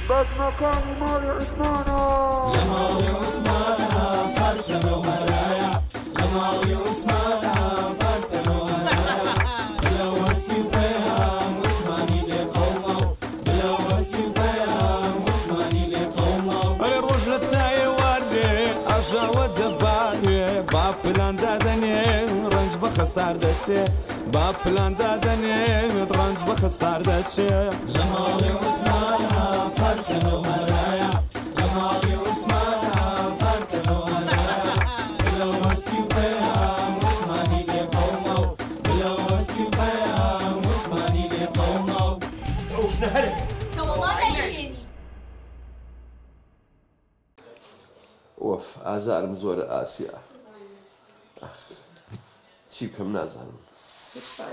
بس مكاني مالي عثمانة يا مالي عثمانة فرتنا وهرايا يا مالي عثمانة فرتنا وهرايا بلا وسي وفيها عثماني لقومه بلا وسي وفيها عثماني لقومه أنا روج التاي وردي أرجع ودباري باب فلان دادني رنج بخسار داتشي باب فلان دادني رنج بخسار داتشي يا مالي عثمانة فرتنا وهرايا يا مالي عثمانة فرتنا وهرايا بلا وسي وفيها عثماني لقومه بلا وسي وفيها عثماني لقومه روج نهرب والله لا يهيني. وف ئازارم زۆرە ئاسیا چی بکەم نازانم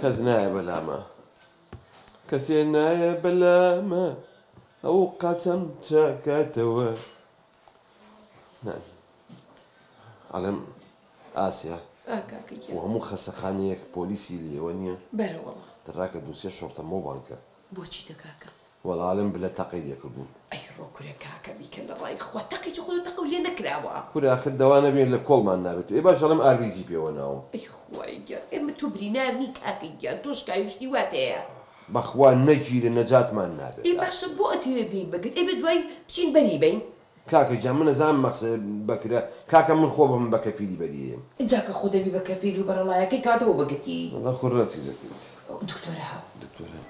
کەس نایە بەلامە کەسێ نایە بەلامە ئەو قاچەم چاکاتەوە ئەڵێم ئاسیا و هەموو خەسەخانەیەک پۆلیسی لێوە نییە بەرەوەڵە دەڕاکە دووسێ شۆڕتە مۆبانکە بۆچی دەکاکە وەڵالم بلە تەقەی لێکردبوون ئەی ڕۆکورێ کاکە بیکە لە ڕای خوا تەقیی خۆ تەقە لێ نەکراوە کورە آخر دەوانە بێت لە کۆڵمان نابێت ئێ باش ئەڵێم ئاربیجی پێوە ناوم ئەی خوای گیان ئێمە تۆ برینارنی کاکەی گیان تۆ شکای وشتی واتەیە بەخوا نەگیرە نەجاتمان نابێت ئەی باشە بۆ ئەتوێ بێ بگرت ئێ بێ دوای بچین بەری بین کاکە گیان من نەزانم مەقسەد بکرە کاکە من خۆ بم بە کەفیلی بەریەم جاکە خۆ دەبی بە کەفیل و بەرەڵایەکەی کاتەوە بگرتی وەڵا خۆ ڕاستی دەکرێت دکتۆرە هاو دکتۆرە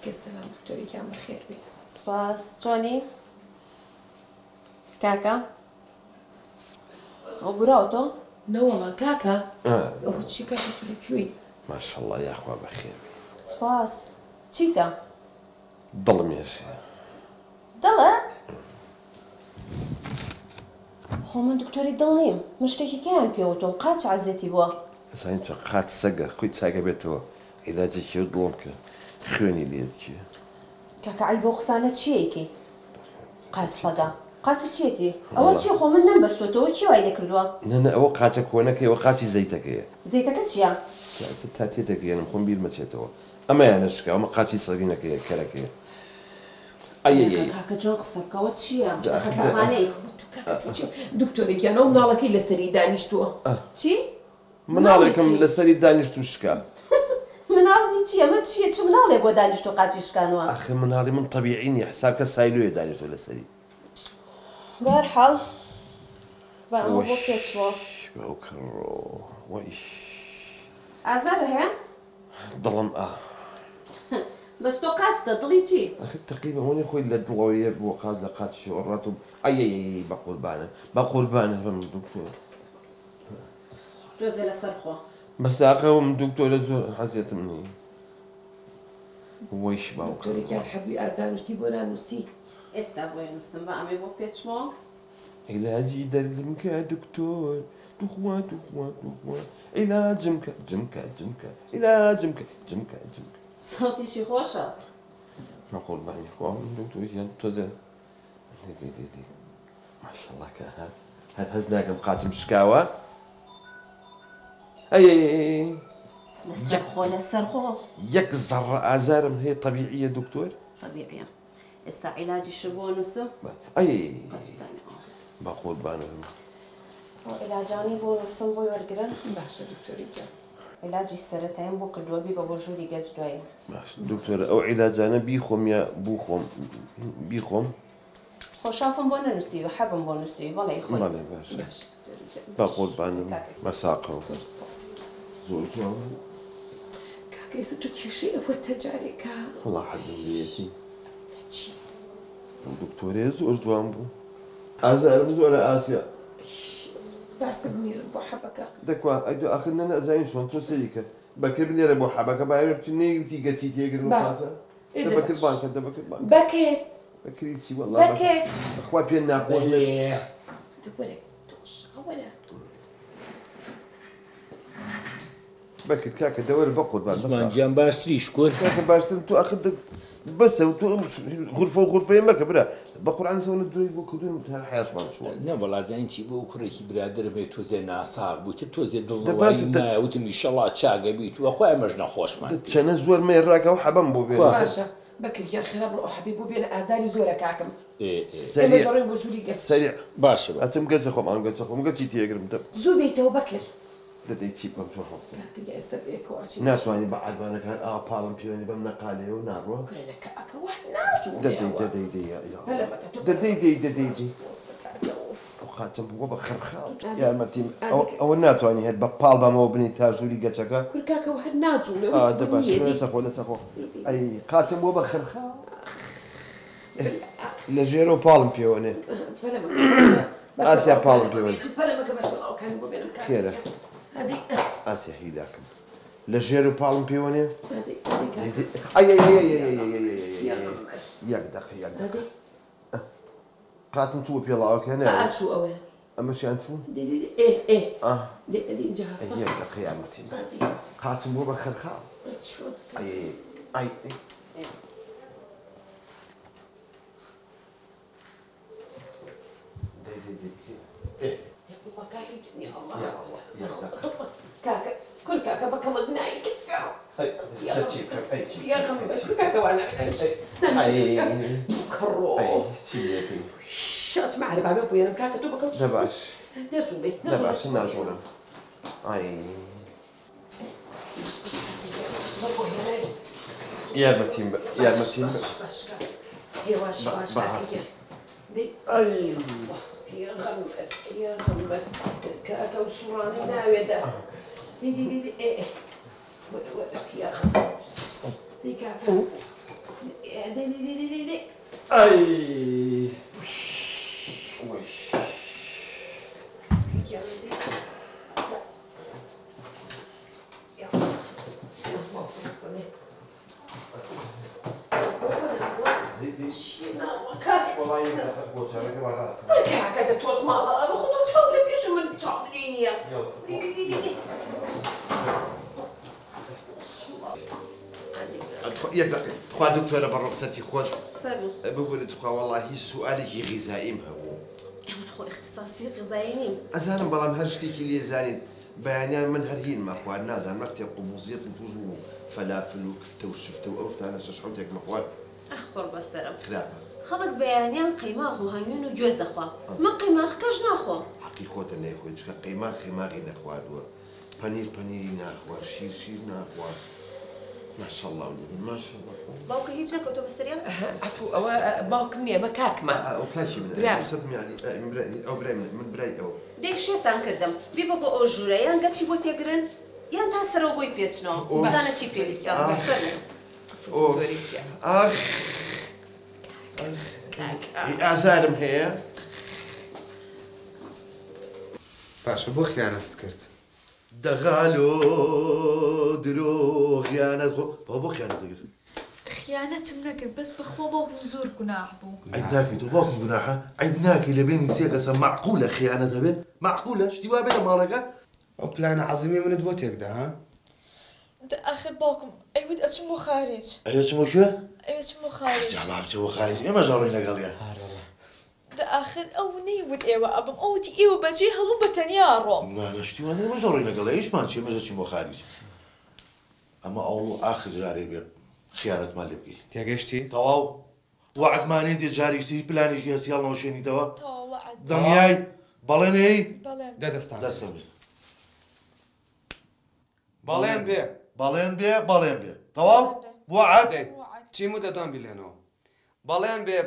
کەسەلام دکتۆرێکیان بەخێر بێ سپاس چۆنی کاکە ئەو براوە تۆ نەوەڵا کاکە ئەو چی کاکە کوێی ماشەڵڵا یاخوا بەخێر سپاس چیتە دڵم ێشێ دڵە خۆ من دکتۆری دڵ نیم من شتێکی کەیان پێوتم قاچ عەزێتی بووە ئەسان چ قات سەگە خۆی چاکە بێتەوە عیلاجێکی و دڵم کە خوێنی لێت چیە کاکە ئای بۆ قسانە چیەیەکی قاچ سەگە قاچ چێتی ئەوە چی خۆ من نەمبەستۆتەوە چی وای دەکردووە نەنە ئەوە قاچە کۆنەکەیەوە قاچی زەیتەکەیە زەیتەکە چییە تا تێتەکەێنم خۆم بیر مەچێتەوە ئەمەیانە شکا ئەمە قاچی سەرینەکەیە کەرەکەیە ئەیە کاکە جۆن قسە بکەوە چییە خەسەخانەی دکتۆرێکیان ئەو ناڵەکەی لەسەری دانیشتووە چی مناڵێکم لەسەری دانیشت و شکا مناڵی چییە مە چییە چ مناڵێ بۆ دانیشتۆ قاچی شکانوە ئاخر مناڵی من طبیعی نیە حساب کە سایلویە دانیشتۆ لەسەری بەرحاڵ بۆ پێچوە بەو کڕۆ وەیش ئازار هەیە دڵم بەس تۆ قاچتە دڵی چی ئەخر تەقیبە وەنی خۆی لە دڵەوەیە بۆ قاز لە قاچی ئۆڕات و ئەیە بە قوربانە بە قوربانە بەم دکتۆر دۆزێ لەسەر خۆ بەساقەوم دکتۆرە زۆر حەزێتم نییە وەیش باوکە دکتۆرێکیان حەبووی ئازانوشتی بۆ نانووسی ئێستا بۆ نووسم بە ئەمێ بۆ پێچمەوە علاجی دەردم کە دکتۆر توخوا توخوا توخوا علاجم کە جمکە جمکە علاجم کە جمکە جمکە سەوتیشی خۆشە مە قوربانی خۆم دکتۆریان تۆزە دێ ماشەڵڵا کە هەر هەز ناکەم قاچم شکاوە لەسەر خۆ لەسەر خۆ یەک زەڕە ئازارم هەیە طەبیعیە دکتۆر طبیعیە ئێستا عیلاجیش بۆ نووسم با قوربانم عیلاجانی بۆ نووسم بۆی وەرگرن باشە دکتۆریکیان عیلاجی سەرەتاییم بۆ کردووە بی بە بۆ ژووری گەج دوایە باش دکتۆرە ئەو عیلاجانە بیخۆم یا بووخۆم بیخۆم خۆشافم بۆ نەنووسیوە حەبم بۆ نووسیوی بەڵێ خۆی بەڵێ باشە با قوربانم مەساقەوە زۆر جوان کاکە ئێستا تۆ کێشەی ئەوە تەجارێکە وەڵا حەزم لێیەتی چی دکتۆرێ زۆر جوان بوو ئازارم زۆرە ئاسیا باسە بمێرم بۆ حەبەکە دەکوا ئەیدو ئاخر نەنە ئەزانین چۆن تۆ سەریکە بەکرد بنێرە بۆ حەبەکە باوێ بچین نەیوتی گەچی تێگرن قاچە دەبەکرد بانکە دەبەکرد بانکە بەکر بەکری چی وەڵا بەکر بەخوا پێ ناخۆش وەرە تۆش وەرە بەکرد کاکە دەوەرە بە قوربان عوسمان گیان باشتری شکۆر کاکە باشترم تۆ ئاخر بس غرفه وغرفه ما كبرها بقول عن سوون الدوري بكودون حياس ما شو لا والله زين شي بو كريكي برادر بيت وزي ناصاب بوت توزي دڵ وتم ان شاء الله تشاغ بيت واخويا مجنا خوش ما تشنا زور ما يراك وحبم بو بين باشا بكر يا خراب روح حبيب بو بين ازاري زورك عكم سريع باشا اتم قلت اخو ما قلت اخو ما قلت تي يقرب زوبيته وبكر بدي تشيب مش حصل يا استبيك واشي ناس واني بعد وانا كان بالم بيوني بمنقاله ونارو كلك اكو واحد ددي وخاتم وبخر خاط يا متيم او الناتو يعني هاد ببال بما بني تاجولي قتشكا كركاكا واحد ناجو دابا لا تاخو اي خاتم وبخر خاط لجيرو بالم بيوني اسيا بالم بيوني كان بو بينهم كده هذه اسيا هي لكم لجيرو بالم بيوني هذه اي يقدق قاتم تو بيلا اوكي انا شو اوي اما شي انتو دي ايه دي جهاز يقدق قيامتي قاتم وبخر خاط شو اي يا الله كاكا كل كاكا بكلك نايك يا خمي كاكا وانا كرو شات ما اعرف ابوي انا كاكا تو بكلك دباش دباش ناجولا اي يا متيم يا واش دي اي يا غمر كاكا وصوراني ناوية دا دي ايه يا غمر دي كاكا دي اي وش يا دي يا والله يدخل بوتشارك وراسك كاكا دا توش مالا خذوا تشوفلي بيشو من تشوفلينيا دي يقدر تخوا دكتورة بالرخصة خود فرمو بقول تخوا والله سؤالك غذائي مهو يا من اخو اختصاصي غذائي أزالم بلا مهرجتي كلي زاني بيانيان من هرهين ما أخوان نازل مكتب قبوزية توجو فلافل وكفتة وشفتة وأوفتة أنا ششحوتك مخوان أخبر بالسلام خلافة خلق بيانيان قيماخ وهنيون وجوز أخوا ما قيماخ كاش ناخو حقيقة أنا يا أخوي تشكا قيماغي ناخوان بانيري ناخوان شير ناخوان ما شاء الله ولدي ما شاء الله باوك هيك لك كتب السريع عفو باوك مني ما كاكما وكاشي من صدم يعني أو براي من براي أو ديك شيطان كردم بيبا بو أوجورة يان قد شي بوت يقرن يان تاسر وبوي بيتشنو بزانة شي بيبستا فرمو أزالم هي باشا بۆ خیانەت کرد دەغالۆ درۆ خیانەت بۆ خیانەت دەگرت خیانەتم نەکرد بەس بەخۆ باوکم زۆر گوناح بوو عیب ناکەی تۆ باوکم گوناحە عیب ناکەی لە بینی سێ کەسە معقولە خیانەت هەبێت معقولە شتی وا بێت لە ماڵەکە ئەو پلانە عەزیمی منت بۆ تێکدا ها آخر باوکم ئەیوت ئەچم بۆ خارج ئەوە چمە کوێ ئەوچم بۆ خارج جاڵا بچێ بۆ خارج ئێمە ژەڕۆی لەگەڵیە آخر ئەو نەیوت ئێوە ئەبم ئەوتی ئێوە بەجێ هەڵوو بە تەنیا ڕۆم نانەشتی وانە ئێمە ژەڕۆی لەگەڵە هیچمان چێ مەژە چین بۆ خارج ئەمە ئەوڵ ئاخر جارێ بێت خیانەتمان لێ بکەیت تێگەشتی تەواو وعدمانێت یە جاریشتی پلانێکی هەسیاڵ نەوەشێنیتەوە تەواوەعد دڵنیای بەڵێنەی بەڵێم دەدەستان دەستم بێ بەڵێن بێ بەڵێن بێ تەواو وعد چیم و دەدان بیلێنەوە بەڵێن بێ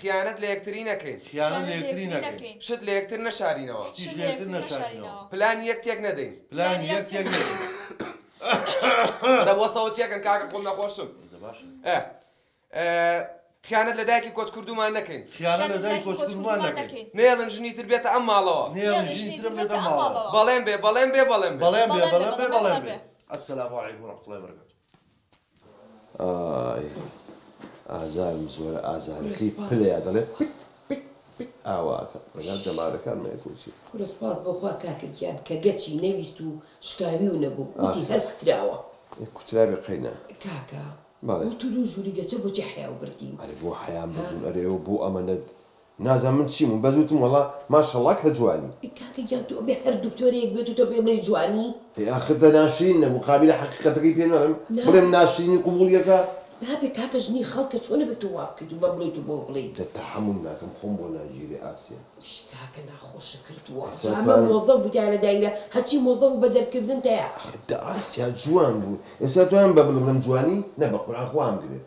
خیانەت لە یەکتری نەکەین خیانەت لە یەکتری نەکەین شت لە یەکتر نەشارینەوە شتیش لە یەکتر نەشارینەوە پلانی یەکتێک نەدەین پلانی یەکتێک نەدەین وەرە بۆ سەوتێکن کاکە خۆم نەخۆشم خیانەت لە دایکی کۆچکردومان نەکەین خیانەت لە دایکی کۆچکردومان نەکەین نێڵن ژنی تر بێتە ئەم ماڵەوە بەڵێن بێ السلام عليكم ورحمة الله وبركاته ئازار زۆرە ئازارەکەی پلێ دەڵێ ئاواکە لەگەڵ جەمارەکان مەیەکوچی کورە سوپاس بۆخوا کاکەگیان کە گەچی نەویست و شکاوی و نەبوو وتی هەر کوتراوە کوترابێ قەینا کاکە بەڵێ و تولو ژووریگەچە بۆچی حیا و بردین ئەرێ بۆ حەیان ببوون ئەرێەوە بۆ ئەمەنە نازان من چیم بەزوتم وەڵا ماشەڵڵا کە جوانی کاکە گیان تۆ بێ هەر دکتۆرێک بێت و تۆ بێ بڵێ جوانی آخر ناشرین نەبوو قابلە حەقیقەتەکەی پێ نەڵێم بڵێم ناشرینی قبوڵیەکە نابێ کاکە ژنی خەڵکە چۆنە بێت تۆ وا بکەیت و بە بڵێیت و بۆ بڵێیت تەحەموڵ ناکەم خۆم بۆ ناگیری ئاسیا کاکە ناخۆشە کردووە ئەمە مۆزە بوویانە دایرە هەچی مۆزە و بە دەرکردن تەیە دە ئاسیا جوان بوو ئێستا توان بە بڵم جوانی نە بە قورآن خوام گرێت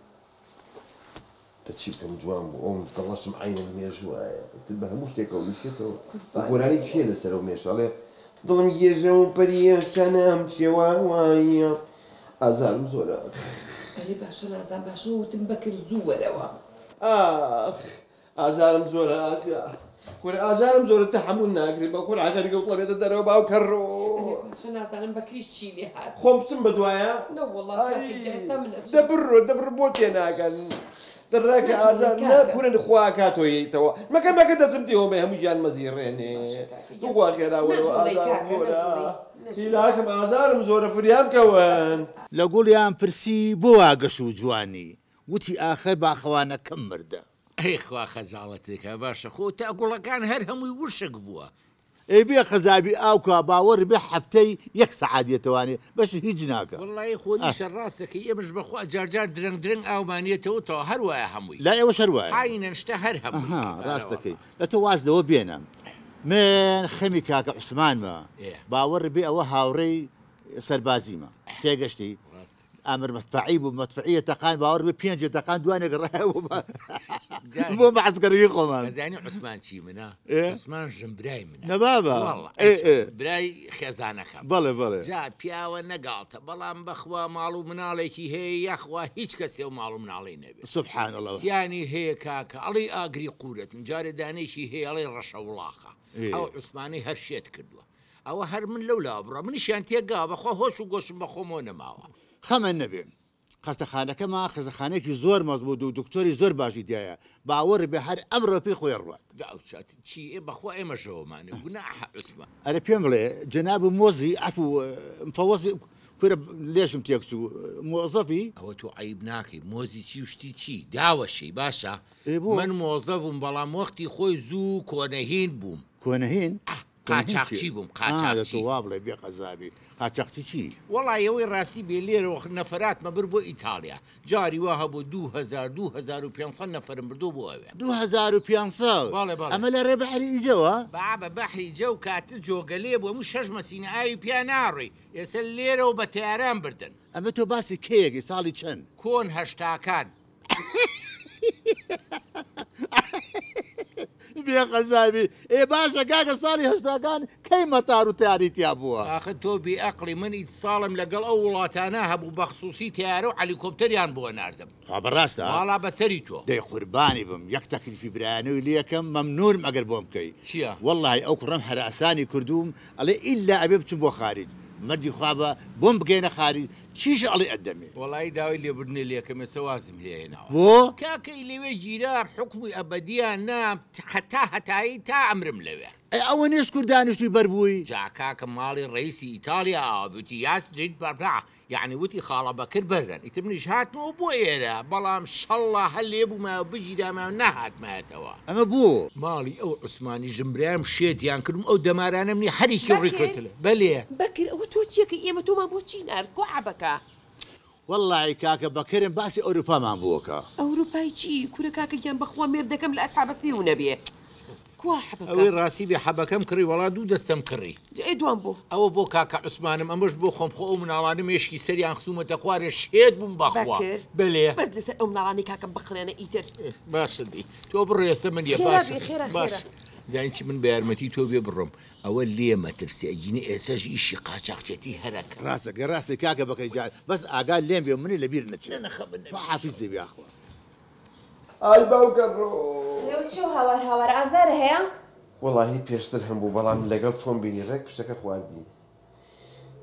دەچی بکەم جوان بوو ئەوم دڵەشم عینم مێژوایە بە هەموو شتێکەوە میکێتەوە گۆرانی کێ لەسەر و مێشەڵێ دڵم گێژە و پەریەشانەم چێوە وایە ئازارم زۆرە ئەرێ باشە نازان باشە وتم بەکرد زوو وەرەوە ئازارم زۆرە ئاسیا کورە ئازارم زۆرە تەحەموڵ ناکرێت بە قورئان گەوتڵە بێتە دەرەوە باو کەڕۆ باشە نازانم بەکریش چی لێ هات خۆم بچم بەدوایە نەوەڵڵا کاکە ئێستا منەچ دەبڕ بۆ تێناکەن دەڕاکە ئازار نەکورن خوا کاتۆیەیتەوە مەکە دەچم تێەوە بە هەموو گیان مەزیڕێنێ وا خێراوە هیلاکەم ئازارم زۆرە فریام کەون لە گوڵیان پرسی بۆ واگەش و جوانی وتی ئاخر باخەوانە کەم مردە ئەی خوا خەجاڵەتێکە باشە خۆ تا گوڵەکان هەر هەمووی وشک بووە ئەی بێ خەزابی ئاوکە باوەڕ بێ هەفتەی یەک سەعادێتەوانێ بەش هیچ ناکە وڵی خۆنیشە ڕاستەکەی ئێمەش بەخوا جارجار درنگ ئاومانێتەوە تەوە هەروایە هەمووی لا ئێوە شەروایە عینەن شتە هەر هەمووی ڕاستەکەی لە تۆ وازدەوە بێنم من خەمی کاکە عوسمانمە باوەڕ بێ ئەوە هاوڕێی سەربازیمە تێگەشتی ئەمر مەدفەعی بوو مەدفەعیە تەقان باوەڕ بێ 5 تەقان دوانێ گەڕایەوە بۆ بەعسکەرەکەی خۆمان زانی عوسمان چی منە عوسمان ژم برای منە نەبابە برای خێزانەکەم بەڵێ جا پیاوە نەگاڵتە بەڵام بەخوا ماڵ و مناڵێکی هەیە یاخوا هیچ کەسێ و ماڵ و مناڵی نەبێت سوبحان الله سیانی هەیە کاکە ئەڵێ ئاگری قورت جارێ دانێکی هەیە ئەڵێ ڕەشە وڵاخە ئەو عوسمانی هەر شێت کردووە ئەوە هەر من لەو لا بڕە منیشیان تێگا بەخوا هۆش و گۆشم بە خۆمەوە نەماوە خەمە نەبێ خەستەخانەکەمە خێزەخانێکی زۆر مەزبوط و دکتۆری زۆر باشی دیایە باوەڕ بێ هەر ئەمڕۆ پێی خۆی ڕوات چی بەخوا ئێمەشەوەمانە گوناح عوسمان ئەرە پێم بڵێ جەناب مۆزی ئەفو مفەوەزی کورە لێشم تێکچوو مۆزەفی ئەوە تۆ عیب ناکەی مۆزی چی وشتی چی داوەشەی باشە من مۆزە بووم بەڵام وەختی خۆی زوو کۆنەهین بووم کۆنەهین؟ قاچاقچی بووم قاچاقچی وا بڵێ بێ قەزابی قاچاقچی چی؟ وەڵای ئەوەی ڕاستی بێ لێرەوە نەفراتمە بر بۆ ئیتالیا جاری وا هەبوو 2500 نەفرم بردو بۆ ئەوێ 2500 ئەمە لە ڕێ بەحری ئیجەوە؟ بابە بەحری جە و کاتە جۆگەلێ بوو هەموو 6 مەسینە ئاوی پیا ناڕێ ئێستا لێرەوە بە تەیاران بردن ئەمە تۆ باسی کێیەکی ساڵی چەند؟ کۆن هەشتاکان بێ قەزابی ئێ باشە کاکە ساڵی هەشتاکان کەی مەتار و تیاری تیا بووە ئاخە تۆ بێعەقڵی من ئیت ساڵم لەگەڵ ئەو وڵاتانە هەبوو بە خصوصی تیارە و هەلیکۆپتەریان بۆ ناردم بەڕاستە واڵا بەسەری تۆ دەی قوربانی بم یەک تەکلیفی برایانەوەی لێکەم مەمنوورم ئەگەر بۆم بکەی چییە؟ وەڵڵاهی ئەو کوڕەم هەراسانی کردووم ئەڵێ ئیلا ئەبێ بچم بۆ خارج مردی خوابە بۆم بگەینە خارج چیش ئەڵێ ئەدەمێ وەڵی داوای لێبوردنێ لێکەم ێستا وازم لێهێناوە بۆ؟ کاکەی لەوێ گیرا حکومی ئەبەدیان نام حتا هەتایی تا ئەمرم لەوێ ئەوە نێش کوردانیشتی بەربووی جا کاکە ماڵی ڕئیسی ئیتالیا ئاوبوتی یاس دید بەرا یعنی وتی خاڵە بەکرد بەرن ئیتر منیش هاتمەوە بۆ ئێرە بەڵام شەڵڵا هەر لێ بوومە بگیرامە نەهاتمەتەوە ئەمە بوو ماڵی ئەو عوسمانی ژمبرام شێتیان کردم ئەو دەمارانە منی هەریکی ڕێکوتلە بەلێ بەکر ئەوە تۆ چیەکە ئێمە تۆمان بۆ چی نار کوعبەکە وەڵڵی کاکە بەکرم باسی ئەوروپامان بووەکە ئەوروپای چی کورە کاکەگیان بەخوا مێردەکەم لە ئەسحابەسپی و نەبێ ئەوەی ڕاستی بێ حەبەکەم کڕی وڵا دوو دەستم کڕی دوام بوو ئەوە بۆ کاکە عوسمانم ئەمەش بۆ خۆم خۆ ئەو مناڵانە مێشکی سەریان خسوومەتە خوارێ شێت بووم بەخوا بەلێ بەس لەسەر ئەو مناڵانی کاکەم بخڕێنە ئیتر باشە دی تۆ بڕێستە من یە باش زانی چی من بە یارمەتی تۆ بێ بڕۆم ئەوە لێ مەترسی ئەگینە ئێسەش ئیشی قاچاقچێتی هەرەکە ڕاستەکە ڕاستی کاکە بەکەی جار بەس ئاگال لێم بێ منی لەبیر نەچێت حافیزی بیاخوا ئای باوکە ڕۆ لەو چی هاوار ئازارە هەیە؟ وەڵاهی پێشتر هەمبوو بەڵام لەگەڵ تۆم بینی ڕێک پشتەکە خواردی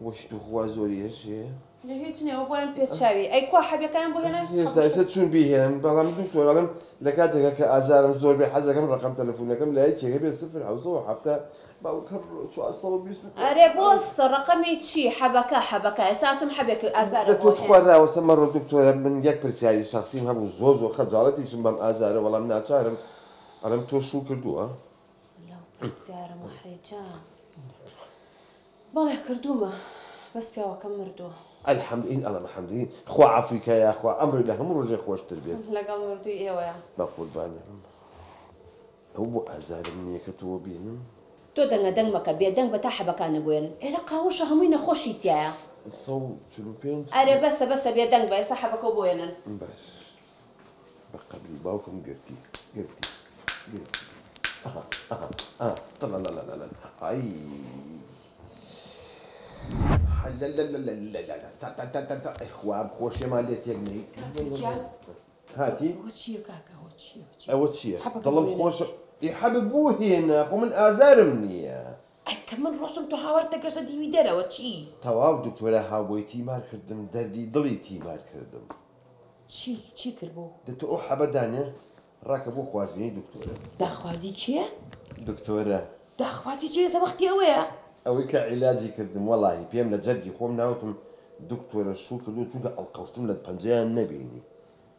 وەشت و خوا زۆریەشێ هیچ نییە بۆیان پێچاوی ئەی کوا حەبیەکان بۆ هێنا هێشتا ئێستا چون بیهێن بەڵام دکتۆرەڵم لە کاتێکە کە ئازارم زۆر بێ حەزەکەم ڕقم تەلەفۆنەکەم لای کێگە بێت 0 باوکە 420 ئەرێ بۆستە ڕقەمی چی حەبەکە ئێستا چم حەبێک ئازارە تۆ خواراوەسە مەڕۆ دکتۆرە من یەک پرسیاری شخصیم هەبوو زۆر خەجاڵەتیشم بەم ئازارە وەڵام ناچارم ئەڵم تۆ شوو کردووە پرسیارە محرێجان بەڵێ کردومە بەس پیاوەکەم مردووە الحەمدین ئەڵە محەمدین خوا ئەفریکایە خوا ئەمر لە هەموو ڕۆژێ خۆشتر بێت لەگەڵ مردووی ئێوەیە بە قوربانم ئەو بۆ ئازارم نییە کە تۆ بینم تۆ دەنگە دەنگ مەکە بێدەنگ بە تا حەبەکانە بوێنن ئێرە قاوەشە هەمووی نەخۆشی تایە 145 ئەرێ بەسە بێدەنگ بە ئێستا حەبەکە بوێنن باش بە قەبلی باوکم گرتی ئای خواب خۆشیێمان لێ تێک نەی هاتی ئەوە چییە دڵم خۆشە حەبە بۆ هێنا خۆ من ئازارم نییە کە من ڕۆشتم تۆ هاوارتە گەشتە دیوی دەرەوە چی تەواو دکتۆرە هاوبۆی تیمار کردم دەردی دڵی تیمار کردم چی کرد بۆ دەتۆ ئەو حەبە دانێر ڕاکە بۆ خوازبێنی دکتۆرە داخوازی کێ دکتۆرە داخوازی چێ زەوەختی ئەوەیە ئەوەی کە عیلاجی کردم وەڵاهی پێم لە جەرگی خۆم ناوتم دکتۆرە شوو کردو چونکە ئەڵقەوشتم لە پەنجەیان نەبینی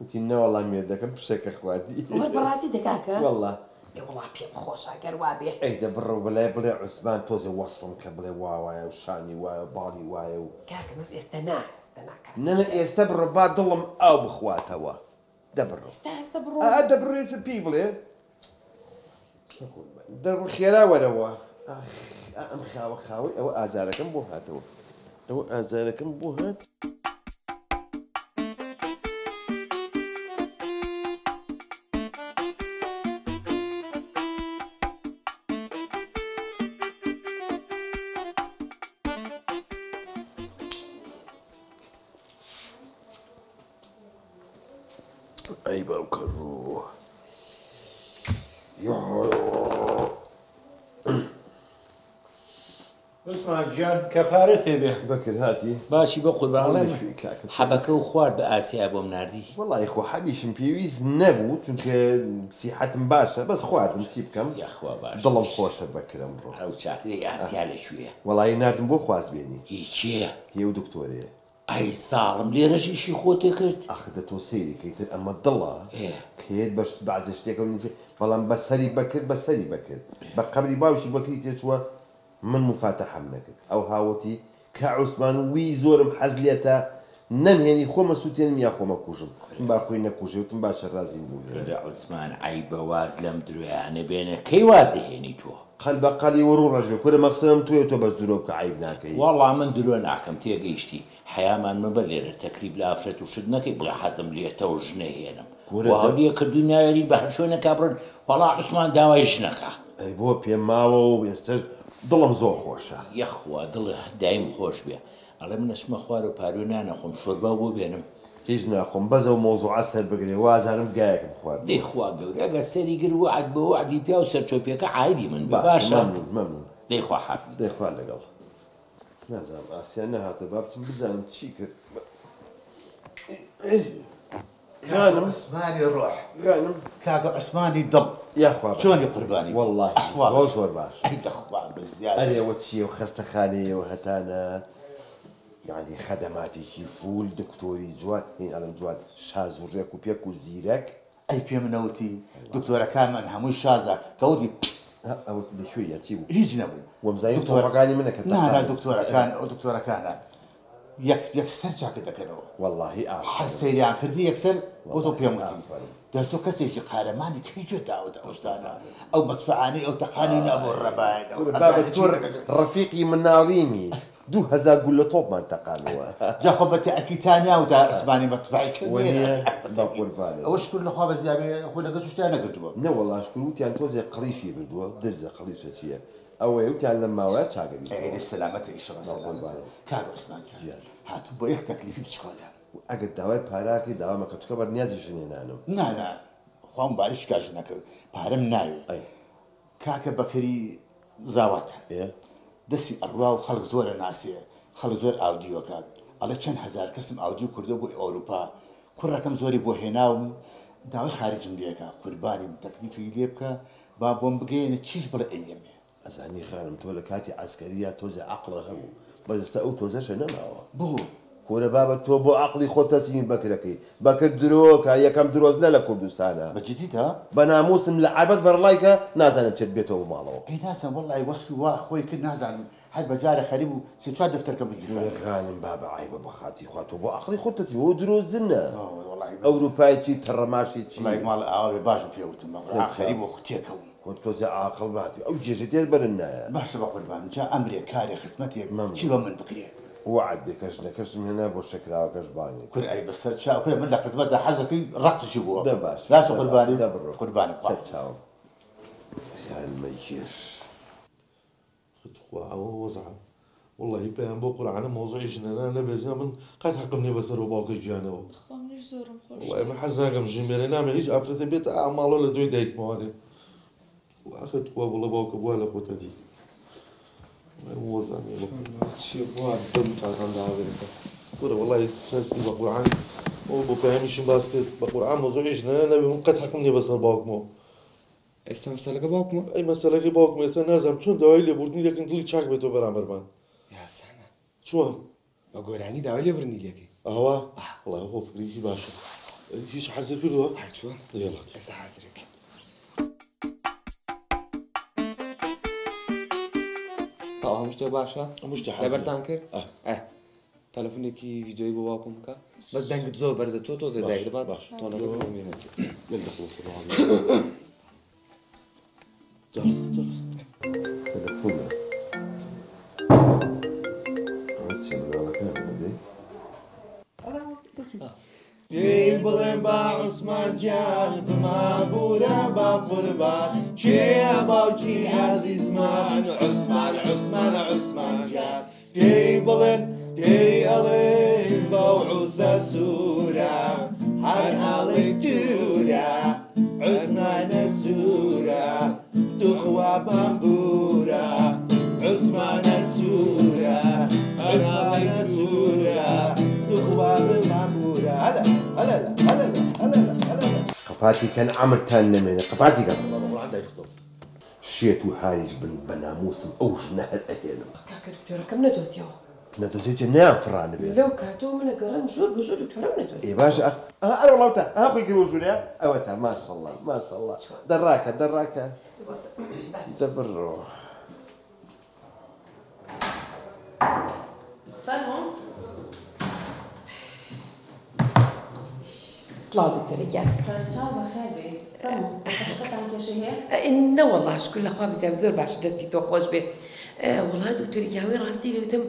وتی نەوەڵام مێردەکەم پشەکە خواردی بەڕاستی دەکاکە وەڵا وڵا پێم خۆشە گەروا بێ ئەیدە بڕە بەلای بڵێ عوسمان تۆزە وەسفم کە بڵێ وایە و شانی وایە باڵی وایە و کاکە بەس ئێستا ناکات نەنە ئێستا بڕە با دڵم ئاو بخواتەوە دەبڕ ئێستا بڕۆ دەبڕێت پێی بڵێ دەڕ خێرا وەرەوە ئەم خاوەی ئەوە ئازارەکەم بۆ هاتەوە ئەوە ئازارەکەم بۆ هات ئەی باوکە ڕوو عوسمان گیان کەفارەتێ بێ بەکرد هاتی باشی بە قوربانڵێ حەبەکە و خوارد بە ئاسیا بۆم نردی وەڵی خۆ حەبیشم پێویست نەبوو چونکە سیحەتم باشە بەس خواردم چی بکەم یاخوا باش دڵم خۆشە بەکرم ڕۆ ئەو چاکرێک ئاسیا لەکوێیە وەڵی نردم بۆ خوازبێنی هیچیە هێ و دکتۆرەیە ئەی ساڵم لێرەشیشی خۆتێ کرد ئەخدە تۆ سەیریکەیتر ئەمە دڵە کێت بەش بەعزە شتێکە نیچێ بەڵام بەسەری بەکرد بە قەبری باوشی بەکری تێچووە من مفاتەحەم نەکرد ئەو هاوەتی کە عوسمان وی زۆرم حەز لێتە نەمهێنی خۆمە سووتێنم یا خۆمە کوژم با خۆی نەکوژێتم باشە ڕازیم بوو عوسمان ئای بە واز لەم درۆیانە بێنە کەی وازی هێنی تۆ قەل بە قەلی وەڕوو ڕژێ کورە مەقسەم توێ تۆ بەس درۆ بکە عیب ناکەی وەڵام من درۆ ناکەم تێگەیشتی حەیامان مەبە لێرە تەکلیف لە ئافرەت و شت نەکەی بڵێ حەزم لێتەوە ژنە هێنم هەڵیە کردو ناوێری بە هەر شوێنە کابڕن وەڵا عوسمان داوای ژنەکە ئەی بۆ پێم ماوە و ئێستش دڵم زۆر خۆشە یەخوا دڵ دایم خۆش بێ ئەڵێ من نەچمە خوار و پارۆ نانەخۆم شۆربا بۆ بێنم هیچ ناخۆم بەزە و مۆزوعە سەر بگرێ وازانم گایەکم خوارد دەیخوا گەورە ئەگە سەری گر وعد بە وعدی پیا و سەرچۆپیەکە عایدی من بێ باشە مەمنون دەیخوا حافی دەیخوا لەگەڵ نازانم ئاسیان نەهاتە با بچم بزانم چی کرد غانم عثمانی ڕۆح غانم کاکە عوسمانی دڵ یاخوا چۆنی قوربانی وەڵڵاهی زۆر باش ئەی دەخوا بزیاد ئەرێوە چییە و خەستەخانەیەوە هەتانە یعنی خەدەماتێکی فول دکتۆری جوان هین ئەڵم جوان شاز و ڕێک و پێک و زیرەک ئەی پێم نەوتی دکتۆرەکانمان هەمووی شازە کەوتی ئەوە لەکوێیە چی بوو هیچ نەبوو وەمزایی تۆڕەکانی منە کە نانا دکتۆرەکان ئەو دکتۆرەکانە یەکسەر چاکە دەکەنەوە وەڵڵاهی هەر سەیریان کردی یەکسەر بۆ تۆ پێم وتی دەتۆ کەسێکی قارەمانی کەیتوێ داوت ئەوشتانە ئەو مەدفعانەی ئەو تەقانی نەبوو ڕەباین بابە تۆ ڕەفیقی مناڵیمی 2000 گول لە تۆپمان تەقانەوە جاخۆ بە تەئەکیدتانیا و تا عوسمانی مەدفعی قوربانێ ئەوە شکر لەخوا بە زیابێ خۆ لەگەڵ شتیان نەکردووە نەوەڵا شکر وتیان تۆزێ قڕیشی بردووە دەرزە قڕیشە چییە ئەوەیە وتیان لە ماوەیە چاگەبی ئێرە سەلامەتە ئیشەڵە کار عوسمان هاتوو بۆ یەک تەکلیفی بچکۆلە ئەگەر داوای پاراکەی داوامەکە چکە بەرنیازی ژنێنانم نانا خۆم باریش کاژ نەکەوت پارەم ناوێ کاکە بەکەری زاواتە دەستی ئەڕوا و خەڵک زۆرە ناسیە خەڵک زۆر ئاودیۆکات ئەڵێ چەند هەزار کەسم ئاودی و کردو بۆ ئەوروپا کوڕەکەم زۆری بۆ هێناوم داوای خارجم لێکە قوربانی تەکلیفی لێ بکە با بۆم بگەێنە چیش بڵێ ئەیەمێ ئەزانی خانم تۆ لە کاتی عسکەریە تۆزە عەقڵە هەبوو بەدەستە ئەو تۆزەشە نەماوە بۆ کۆرە بابەت تۆ بۆ عەقڵی خۆت تەسلیم بەکرەکەی بەکرد درۆکە یەکەم درۆزنە لە کوردستانە بەجددیدا بە ناموسم لە عەربەت بەڕڵایکە نازانم چێت بێتەوە ماڵەوە ئەی ناسم وەڵی وەسفی وا خۆی کرد نازانم هەر بەجارە خەریب و سێ چوار دەفتەرکەم بگیرم خانم بابە عیبە بەخاتی خوا تۆ بۆ عەقڵی خۆت تەسلیم ئەو درۆزنە ئەوروپایکی تەڕەماشێکی ماڵ ئاوێ باش پێوتم خەریب و خوتێکەوە تۆزە عاقڵ باتی ئەو جێژە دێر بەرن نایە باشە بە قوربان جا ئەمرێ کارێ خزمەتێک چی بە من بکرێ وعد بێکەش نەکەشم هێنا بۆ شەکراوەکەش بانی کور ئەی بەسەر چاوکرێ من لە خزمەتدا حەزەکەی ڕەقسشی بووە دە باش لاشە قوربانی دەبڕۆ قوربانی چاوم خانمە کێش خوا ئەوە وەزعم والله پێیان بۆ قورعانە مۆزوعی ژنانە نەبێزیان من قەت حەقم نییە بەسەر و باوکە گیانەوە خۆمنیش زۆرم خۆش والله من حەز ناکەم ژمێرە نامێ هیچ ئافرەتە بێتە ئاماڵە لە دوای دایکمەوانێ واخت خوا بڵە باوکە بووە لە خۆتەدی وەزانێ چی بووە دەم چاکان داوێتە وەرە والله شەستی بە قورعان ئەو بۆ پەیامیشم باس کرد بە قورعان مۆزوعی ژنانە نەبێ من قەت حەقم نییە بەسەر باوکمەوە ئێستا مەسەلەکە باوکمە ئەی مەسەلەکەی باوکم ئێستا نازانم چۆن داوای لێبوردنی دەکەن دڵی چاک بێتەوە بەرامبەرمان یاسانە چۆن بە گۆرانی داوای لێبرنی لێکەی ئەوە وڵای خۆ فکرێکی باشە هیچ حەزر کردووە چۆن دێڵات ئێستا حەزرێکی هەموو شتێک باشە هەموو شتێک لەبەرتان کرد تەلەفۆنێکی ڤیدیۆی بۆ باوکم بکە بەس دەنگت زۆر بەرزە تۆ تۆزێ دایگربات باش تۆ نەسمێنێت جرس جرس تەلەفۆنە پێی بڵێم با عوسمان گیان بمابوورە با قوربان کێە باوکی عەزیزمان عوسمان عوسمان عوسمان گیان پێی بڵێن پێی ئەڵێن باو عوسە سوورە هەر هەڵێک دوورە عوسمانە سوورە توخوا بامبورە عوسمانە سوورە عوسمانە سوورە توخوا بامبورە هەلا هەلا هەلا هەلا هەلا قەپاتی کەن ئەمرتان نەمێنێ قەپاتی کەن شێت و هاریش بن بە ناموسم ئەو ژنە هەر ئەهێنم کاکە دکتۆرەکەم نەدۆزیەوە نەدۆزێتێ نیان فڕانە بێت لەو کاتەوە منە گەڕم زۆر بە زۆر دکتۆرەم نەدۆزی ئێ باشە ئەرە وڵاوتە خۆی گرۆژورەیە ئەوە تا ماشەڵڵا ماشەڵڵا دەڕاکە دەڕاکە دەبڕۆ فەرموو سڵاو دکتۆرەگیان سەرچاو بەخێر بێ فەرموو بەخەکەتان کێشە هەیە نەوەڵا شکر لەخوا بزیاب زۆر باش دەستی تۆ خۆش بێ وڵا دکتۆرگیاوی ڕاستی بێتم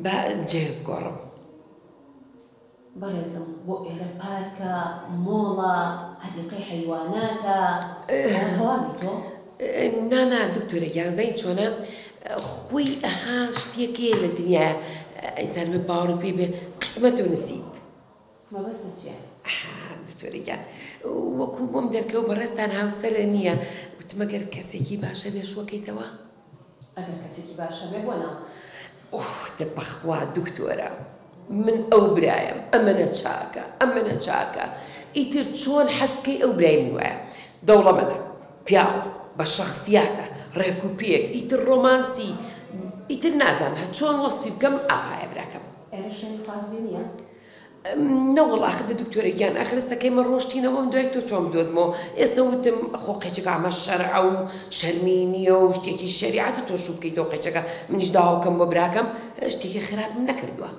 بە جێ بگۆڕم بەڕێزم بۆ ئێرە پارکە مۆڵە هەدیقەی حەیواناتە تەواوی تۆ نانا دکتۆرەگیان زەی چۆنە خۆی ئەها شتێکەیە لە دنیاە ئەیزان بێ باوەڕ پێ بێ قسمەت و نسیب مەبەستە چییە؟ دکتۆرەگیان وەکو بۆم دەرکەوە بەڕێستان هاوسەرە نییە وتمەگەر کەسێکی باشە بێ شوەکەیتەوە ئەگەر کەسێکی باشە بێ بۆ ناو دە بەخوا دکتۆرە من ئەو برایەم ئەمەنە چاکە ئەمەنە چاکە ئیتر چۆن حەسکەی ئەو برایم وایە دەوڵەمەنە پیاوە بە شەخسیاتە ڕێک و پێک ئیتر ڕۆمانسی ئیتر نازانم هە چۆن وەسفی بکەم ئاهایە براکەم ئێرە شوێنی خواستبێ نییە؟ نەوەڵ ئاخدە دکتۆرەگیان ئەخرستەکەیمە ڕۆشتینەوەم دوای تۆ چۆن بدۆزمەوە ئێستا وتم خۆ قەیچەکە ئەمە شەرع و شەرمی نییە و شتێکی شەریعەتە تۆ شوو بکەیتەوە قەیچەکە منیش داواکەم بۆ براکەم شتێکی خراپم نەکردووە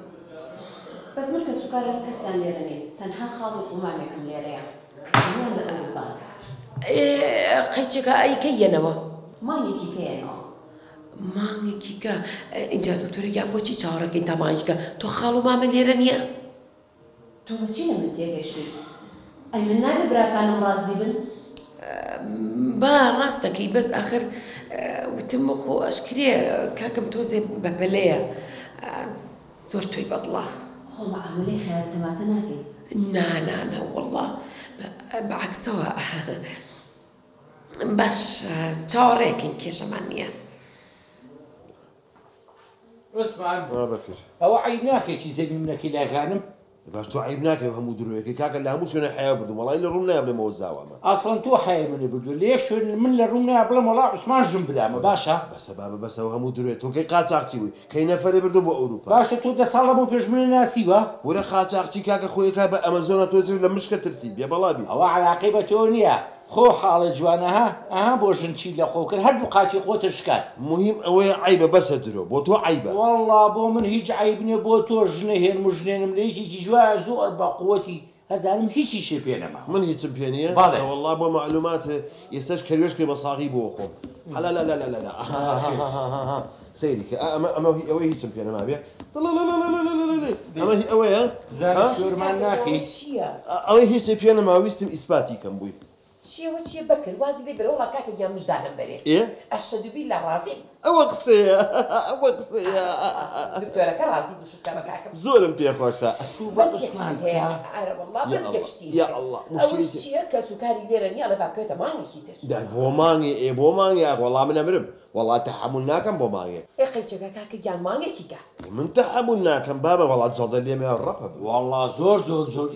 بەس من کە سوکارم کەسان لێرە نێ تەنها خاڵ و قومامێکم لێرەیە نیان لە ئەوروپان قەیچەکە ئەیکەی یەنەوە مانگێکی پێێنەوە مانگێکی کە اینجا دکتۆرەگیان بۆچی چاوەڕەکەی تامانجکە تۆ خاڵ و مامە لێرە نییە تۆ بەچی لە من تێگەشتی ئەی من نابێ براکانم ڕازی بن با ڕاستەکەی بەس ئاخر وتم خۆ ئەشکرێ کاکەم تۆزێ بەپەلەیە زۆر تۆی بەدڵە خۆ مەعاملەی خەیارتەماتە ناکەین نانانە وەڵڵا بەعکسەوە باش چاوەڕێکین کێشەمان نییە عثمان بكر ئەوە عیب ناکێکی زەوی منەکەی لای غانم باش تۆ عیب ناکەی هەموو دروێکی کاکە لە هەموو شوێنە حیا بردوم وڵی لە ڕوون نایبلێمەوە زاوامە ئاسڵەن تۆ حەیە منە بردو لە یەک شوێن من لە ڕوون نایە بڵێم وەڵا عوسمان ژم برامە باشە بەسە بابە بەسەوە هەموو دروێت تۆکەی قاچاقچی بووی کەی نەفەرێ بردو بۆ ئەوروپا باشە تۆ 10 ساڵە بۆ پێش منە ناسیوە وەرە قاچاقچی کاکە خۆیەکە بە ئەمەزۆنە تۆزر لە مشکە ترسی بێ بەڵابی ئەوە علاقەی بە تۆ نییە خۆ خاڵە جوانەها ئەها بۆ ژنچی لە خۆ کرد هەردوو قاچی خۆتە شکات مهم ئەوەیە عیبە بەسە درۆ بۆ تۆ عیبە وەڵڵا بۆ من هیچ عیب نییە بۆ تۆ ژنە هێن و ژنێنم لە یەکێکی جوایە زۆر بە قووەتی هەزانم هیچیشی پێ نەما من هیچم پێ نییە وەڵڵا بۆ معلوماتە ئێستاش کەروێشکەی بە ساغی بۆ خۆم هەلا لا لا لا لا سەیریکە ئەوەی هیچم پێ نەما بێ ئەمە ئەوەیە شۆرمان ناکەیت ئەوەی هیچ پێ نەما ویستم ئیسپاتی کەم بووی چیەوە چیە بەکرد وازی لێ بەرەوەڵا کاکە گیان مژدانم بەرێ ئەشەدوبی لە ڕازیم ئەوە قسەیە ئەوە قسەیە دکتۆرەکە ڕازی بشکە بە کاکەم زۆرم پێخۆشە بەس یەکشت هەیە ئارەوەڵا بەس یەکشتی ئەوش چییە کە سوکاری لێرە نییە لە باکەوێتە مانگێکی تر بۆ مانگی بۆ مانگی وەڵا من ئەمرم وەڵا تەحمل ناکەم بۆ مانگێ قەیچەکە کاکە گیان مانگێکی کە من تەحمل ناکەم بابە وەڵا جەڵدە لێمە ڕەپە وەڵا زۆر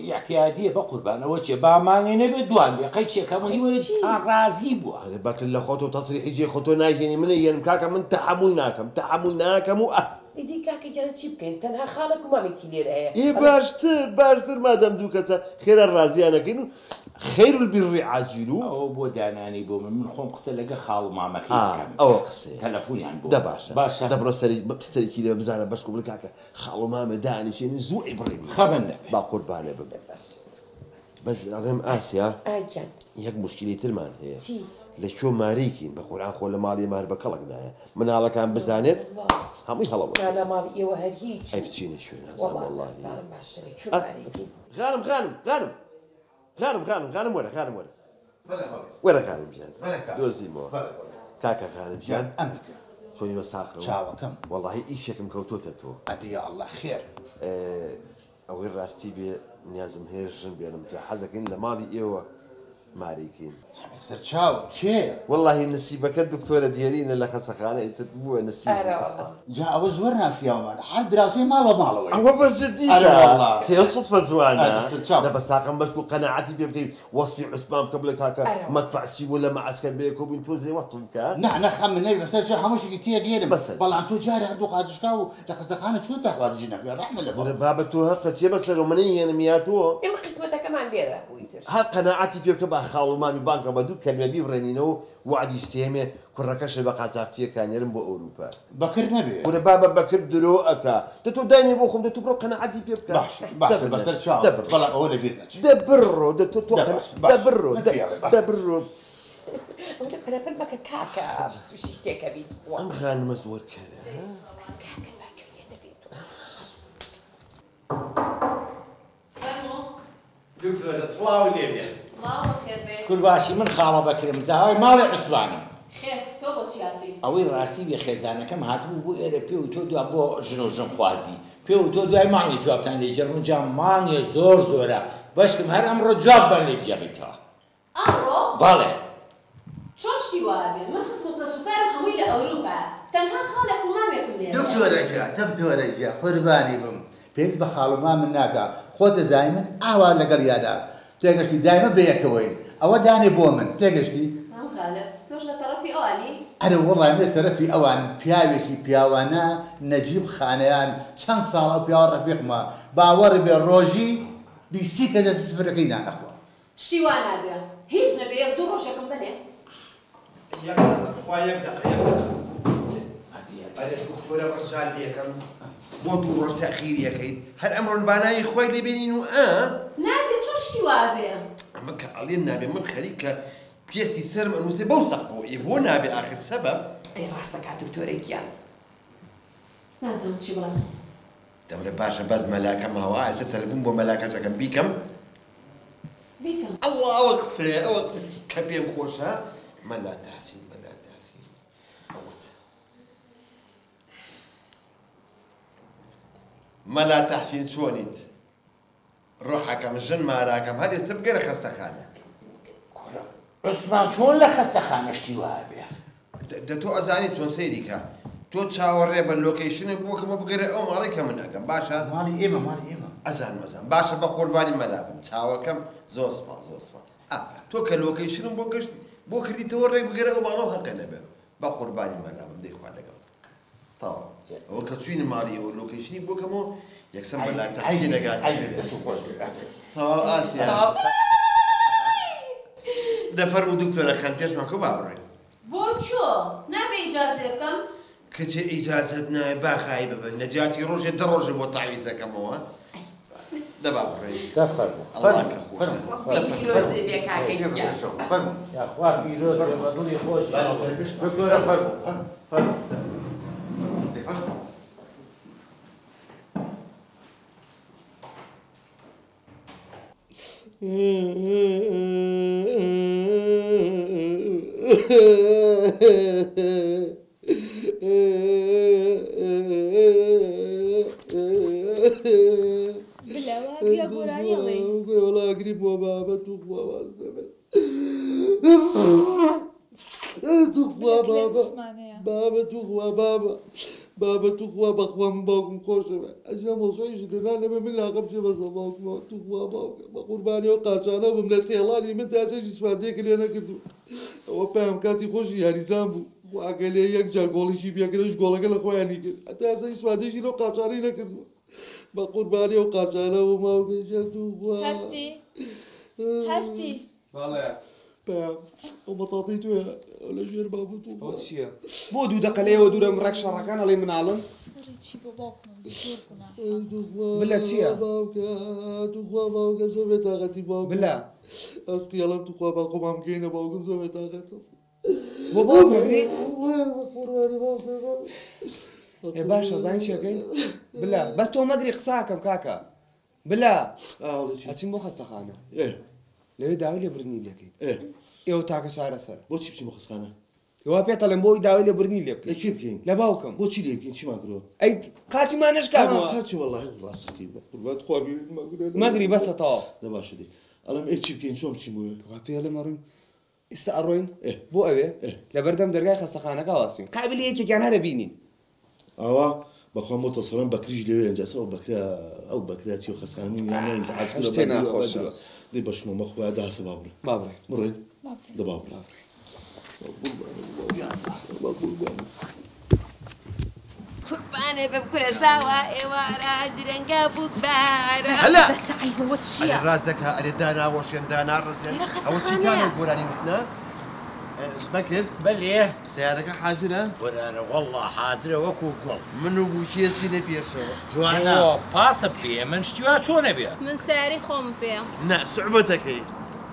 ئیحتیادیە بە قوربانەوە چێ با مانگێ نەبێت دوان بێ قەیچێکە مهمە تا ڕازی بووە بەکرد لە خۆت و تەسریحی جێ خۆتۆ ناگەنی منە یێنم کاکە من تەحمل ناکەم و ئیدی کاکە گیان چی بکەین تەنها خاڵێک و مامێکی لێرە هەیە باشتر مادەم دوو کەسە خێرا ڕازیانەکەین و خير البر عاجل ئەو بۆ دانانی بۆ من خۆم قسە لەگە خاڵ مامەکەی ئەوە قسەیە تەلەفۆنیان بۆ باشە دەبڕۆ سەرێکی لێ بزانە بەشکو بڵ کاکە خاڵ و مامە دانیشێنی زوو عیبڕێنی خەبەن با قوربانێ ببێ بەس ئەڵێم ئاسیا یەک موشکیلی ترمان هەیە لەکوێ ماریکین بە قورئان خۆ لە ماڵی مار بە کەڵک نایە مناڵەکان بزانێت هەمووی هەڵەوە ماڵی ئێوە هەر هیچ ئەی بچینە شوێن غانم وەرە خانم گیان دۆزیمەوە کاکە خانم گیان چۆنیوە ساخرەوە چاوەکەم وەڵاهی ئیشێکم کەوتۆتە تۆ ئەدیە ئەڵڵا خێر ئەوەی ڕاستی بێ نیازم هێژن بێنم جا حەزەکەین لە ماڵی ئێوە ماریکین سەر چاو چێ وەڵاهی نسیبەکە دکتۆرە دیێرینە لە خەسەخانە ئیتر بووە نسیب جا ئەوە زۆر ناسیاومان هەر دراوسەی ماڵەوەی ئەوە بەجددی سێ سوتفە جوانە لە بەساقم بەشک و قەنەعەتی پێ بکەیت وەسفی عوسمان بکە بڵێ کاکە مەدفەعچی بوو لە مەعەسکەر بێ کۆبووین تۆ زێوەتم بکە نەخەم منەی بەسەر جا هەمووشێکی تێگێرم بەڵام تۆ جارێ هەردوو قاچشکا و لە خەسەخانە چۆن تەخوارجی نەبێ ڕەحمە لە بابەت تۆ هەقە چێ بەسەر و منەی هێنم یا تۆ ئێمە قسمەتەکەمان لێرە بوویتر هەر قەنەعەتی پێ بکە با خاڵمامی بانکە بە دوو کەلمە بیبڕێنینەوە وعدی شتێمێ کوڕەکەشە بە قاچاقچیەکانێرم بۆ ئەوروپا بەکرد نەبێ وەرە بابە بەکرد درۆ ئەکا دەتۆ داینێ بۆ خۆم دەتو بڕۆ قەنەعەتی پێ بکە بەسەر چاو بەڵام ئەوە لەبیر نەچێت دەبڕۆ دەبڕۆ ئەوە پەرەپەر بەکە کاکە تووشی شتێکە بیت ئەم خانمە زۆر کەرە دکتۆرە سڵاو لێبێ سکول باشی من خاڵە بەکرم زاوای ماڵی عوسمانم تۆ بۆچی هاتووی ئەوەی ڕاستی بێ خێزانەکەم هاتبوو بۆ ئێرە پێ و تۆ دوا بۆ ژن و ژن خوازی پێ و تۆ دوای مانگی جوابتان لێ جەرم جا مانگێ زۆر زۆرە بەشکم هەر ئەمڕۆ جواب بەر لێ بجێڕیتەوە ئەمڕۆ بەڵێ چۆن شتی وابێ من خزمەت بە سوکارم هەمووی لە ئەوروپا تەنها خاڵێک و مامێکم لێرە دکتۆرەکە قوربانی بم پێت بە خاڵما من ناکە خۆتە زای من ئاوا لەگەڵ یادا تێگەشتی دایمە بەیەکەوەین ئەوە دانێ بۆ من تێگەشتی تۆش لە تەرەفی ئەوانی ئەرە وەڵام لێ تەرەفی ئەوان پیاوێکی پیاوانە نەجیب خانەیان چەند ساڵ ئەو پیاوە ڕەفیقمە باوەڕ بێ ڕۆژی بیسی کەس سفرەکەی نانەخوا شتی وا نابێ هیچ نەبێ یەک دوو ڕۆژێکم بنێ دکتۆرە ڕەجال لێکەم بۆ دوو ڕۆژ تەخیریەکەیت هەر ئەمڕۆ بانایی خۆی لێبێنین و نابێ چۆن شتی وابێ ئەمە کە ئەڵێن نابێ من خەریکە پێستی سەرم ئەنووسێ بەو سەقبۆ بۆ نابێ ئاخر سەبەب ئەی ڕاستەکە دکتۆرەی گیان نازانم چی بڵێم دەمرە باشە بەس مەلاکە ماوە ئێستا تەلەفۆن بۆ مەلاکەشەکەم بیکەم ئەوە ئەوە قسەیە ئەوە کە پێم خۆشە مەلا تاسین مەلا تەحسین چۆنیت ڕۆحەکەم ژن ماراکەم هەر ئێستا بگەرە خەستەخانە عوسمان چۆن لە خەستەخانە شتی وابێ دە تۆ ئەزانی چۆن سەیریکە تۆ چاوەڕێ بە لۆکیشنی بۆکەمە بگەرە ئەو ماڵی کە من ئەەکەم باشە ماڵی ئێمە ماڵی ئێمە ئەزان مەزان باشە بە قوربانی مەلابم چاوەکەم زۆر سپاس زۆر سپاس تۆ کە لۆکیشنم بۆ گەشت بۆ کردیتەوە ڕێک بگەرە ئەو ماڵەوە هەقە نەبێ بە قوربانی مەلابم دەیخوا لەگەڵ تاوە ئەوە کە چوینە ماڵی ئەوە لۆکیشنی بۆکەمەوە یەکسەم بەلا تەقسی نەگات تەواو ئاسیا دەفەرموو دکتۆرە خەن پێشمان کۆ با بڕێن بۆ چۆ نابێ ئیجازێ بکەم کەچێ ئیجازت نایە باخایی ببن نەجاتی ڕۆژێ دە ڕۆژە بۆ تاویزەکەمەوە دەبا بڕێن دەفەرموو ئەڵڵاکە خۆشە پیرۆزێ بێ کاکەی یاخوا پیرۆز بێ بە دڵی خۆش دکتۆرە فەرموو فەرموو بلا گۆرانی ئەڵێ وەڵا گریبەوە بابە توخوا باز دەبێت توخوا بابە توخوا بابە توخوا بەخوا من باوکم خۆشەوە ئەجا مۆسۆیش دەنا لەبێ من لاقم چێ بەسە باوکمەوە توخوا باوکە بە قوربانیەوە قاچانە بم لە تێڵانی من تاسێکی سوپاردەیەکە لێ نەکردو ئەوە پێم کاتی خۆشی یاریزان بوو خواگە لێ یەک جار گۆڵیشی پێکردش گۆڵەکە لە خۆیانی کرد تاسەی سوپاردێکی لەو قاچانەی نەکردووە بە قوربانی و قاچانە و ماوکەشە توخوا هەستی پێم ئەو بەتاڵی توێ لە ژێر بابوو ئەو چییە؟ بۆ دوو دەقەلەیەوە دوورە ڕێک شەڕەکان ئەڵێ مناڵن؟ بلە چییە؟ توخوا باوکە زۆر بێتاقەتی باوکە بلە ئەستی ئەڵم توخوا با خۆمام بگەینە باوکم زۆر بێتاقەتم بۆ باوک بگریت؟ قوربانی باوکە ێ باشە زانی چیەکەین؟ بلە بەس تۆ مەگری قساکەم کاکە بلە ئەچین بۆ خەستەخانە لەوێ داوای لێبوردنی لێکەین ئێوە تاکە چارەسەر بۆچی بچین بە خەستەخانە وا پێتەڵێم بۆی داوای لێبوردنی لێ بکەین چی بکەین لە باوکم بۆچی لێ بکەین چیمان کردەوە ئەی قاچیمان نشکاتەوە قاچی وەڵاهی ڕاستەکەی قوربان خوا بیرت مەگری بەسە تەواو دە باشە دێ ئەڵم ئێ چی بکەین چۆن بچین بۆیە وا پێڵێ مەڕووین ئێستا ئەڕۆین بۆ ئەوێ لەبەردەم دەرگای خەستەخانەکە واسین قابلی یەکێکیان هەرە بینین ئاوا بەخوا مۆتەسەڵەن بەکریش لەوێ ئەنجاس ئەو بەکرا ئەو بەکراتی و خەسخانەی شتێ ناخۆشە دەی بەشمەمە خوای داسە بابڕێ بابڕێ بڕێن دە بابڕێ قوربانێ بە بکورە زاوە ئێوارە درەنگە بووکبارە هەلا بەسەعیبەوە چییە؟ ڕازەکە ئەرێ دانا وەشێن دانا ڕزێن ئەوە چیتانە گۆرانی وتنە؟ بەکرد بەلێ سیارەکە حازرە؟ وەرانە وەڵڵا حازرە وەکو گوڵ من و بووکێسی لە پێشەوە جوانە پاسە پێ من شتیوا چۆنە بێ من سیاری خۆم پێ نا سعبەتەکەی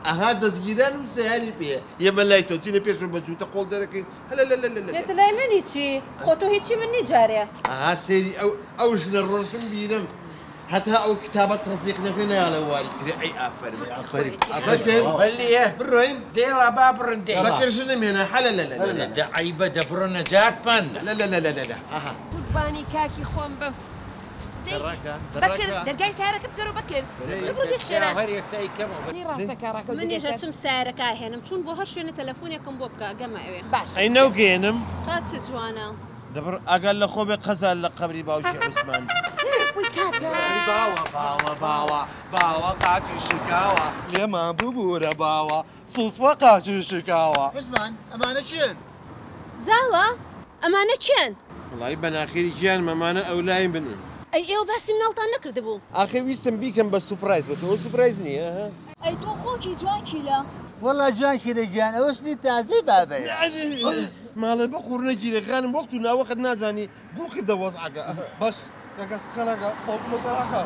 ئەها دەستگیران و سیاری پێ یەمە لای تۆ چینە پێشم بەجووتە قۆڵ دەرەکەی هەلە لێتە لای منی چی خۆ تۆ هیچی من نیجارێ ئەها سێری ئەو ژنە ڕۆژم بیرم هەتا ئەو کتابە تەزیق نەکرێ نایڵە واری کرێ ئەی ئافەرمی بەلێ بڕۆین دێوە با بڕن دێ بەکرژ نمێنە حەلە دە عیبە دەبڕۆ نەجات پەن لە ئەها قوربانی کاکی خۆم بم بەکرد دەرگای سیارەکە بگەڕ و بەکرد هەر ئێستای کەمەوە ڕاستەکە ڕاکە منیژە چم سیارەکە هێنم چون بۆ هەر شوێنە تەلەفۆنێکم بۆ بکە گەمە ئەوێ باش ئەی نەوگەێنم قات چ جوانە دەبڕ ئەگەر لە خۆ بێ قەزال لە قەبری باوکی عوسمان باوە قاچی شکاوە لێمان ببوورە باوە سوڵفە قاچی شکاوە عوسمان ئەمانە چێن؟ زاوە ئەمانە چێن؟ وڵی بەناخێری گیان مەمانە ئەو لای بنن ئەی ئێوە باسی مناڵتان نەکردبوو ئاخێ ویستم بیکەم بە سوپرایز بەتەوە سوپرایز نییە ئەی تۆ خۆکی جوانکی لە وەڵا جوان شیرە گیان ئەوە شتی تازەی بابەیە ماڵێ بە قوڕنە گیرەکانم وەخت و ناوەقت نازانی گوڵ کردە وەزعەکە بەس نەکەس قسەنەکە باوکم مەسەڵەکە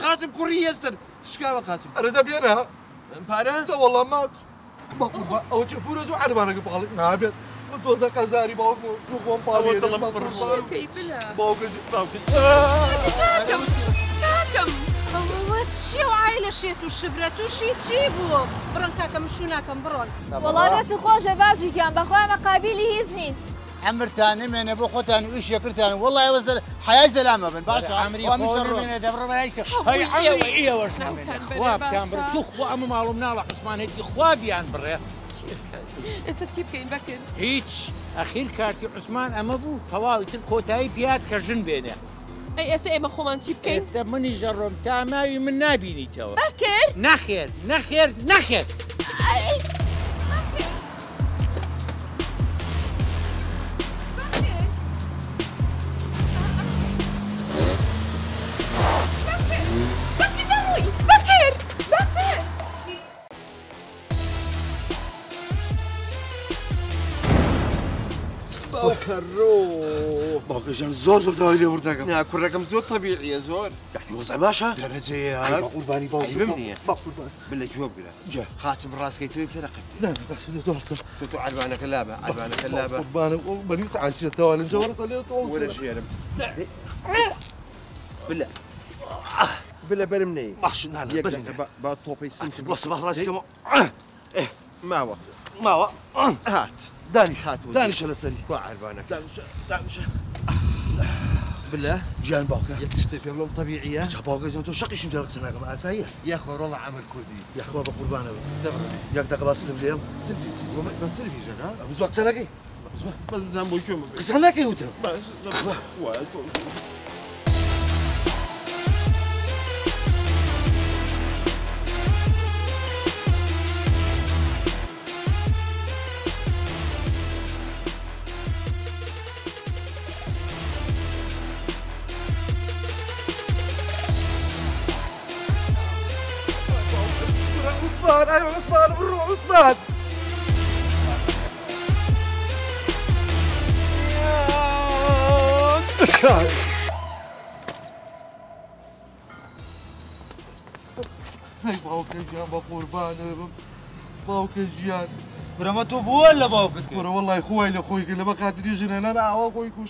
قاچم کوڕی هێستن شکاوە قاچم ئەرە دەبێنە پارە وەڵام ماچ ئەوە چ پورە زوو عەربانەکە باڵک نابێت دۆزە قەزاری باوکم و جوڵم پاڵێ کاکەم ئەوە چی وای لە شێت و شبرە تووشی چی بوو بڕۆن کاکەم شو ناکەم بڕۆن وەڵا دەستی خۆش بە بازیکیان بەخوا ئەمە قابیلی هیچ نین عمرتان من ابو خوتان وإيش يكرتان والله وزل حياة زلامة بن باشا عمري خور من دبر بلاش هاي عمري إيه ورش خواب كان برتو خوا أم معلوم نالا عثمان هدي خواب يعني برا ئێستا چی بکەین بەکر هیچ ئەخیر کارتی عوسمان ئەمە بوو تەواوی تر کۆتایی پیات کە ژن بێنێ ئەی ئێستا ئێمە خۆمان چی بکەین ئێستا منی ژەڕۆم تا ماوی من نابینیتەوە بەکر نەخێر نەخێر نەخێر كرو باقي زور داري وردك يا كل رقم زور طبيعي يا زور يعني وضع باشا درجة هاي قرباني فهمني قرباني بالله جواب قلا جا خاتم راس كيتويك سرقت لا بس دورت كنتوا عربانة كلابة عربانة كلابة قرباني عن شيء توالي جوار صلي ولا شيء بالله بالله برمني باش نعم با توبي سنت بس راسك ايه ما هو هات دانش هات دانش على سري كوا عربانك دانش بالله جان باقي ياك اشتي في طبيعية باقي زين تو شقي شو مدرك سنة مع سايح يا اخو والله عمل كردي يا اخو بقربانه ياك دقه بس اليوم سلفي بس سلفي جاك بس وقت سنة بس زين بو شو سنة كي هو عثمان ايوه عثمان بنروح عثمان هاي باوك الجيان بقربان باوك الجيان برمتو بو ولا باوكت ورا والله اخوي لاخوي قال ما قاعد يجينا انا اخوي كوش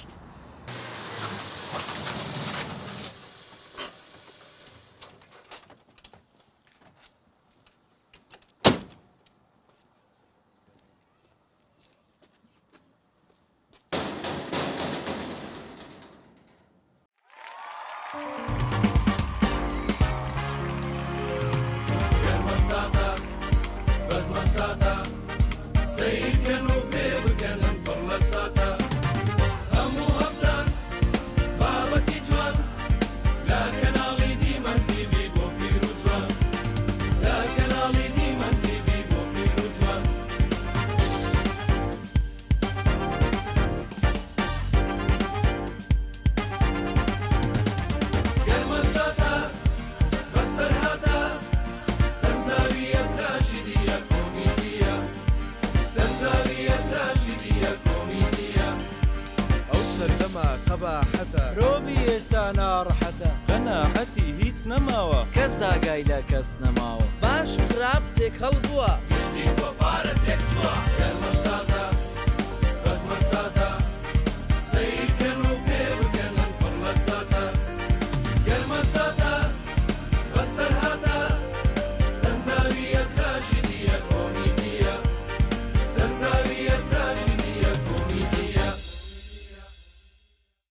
روبي استانا رحتا قناعتي هيت نماوة كسا قايلة كس نماوة باش خرابتك خلبوا قشتي وبارتك جوا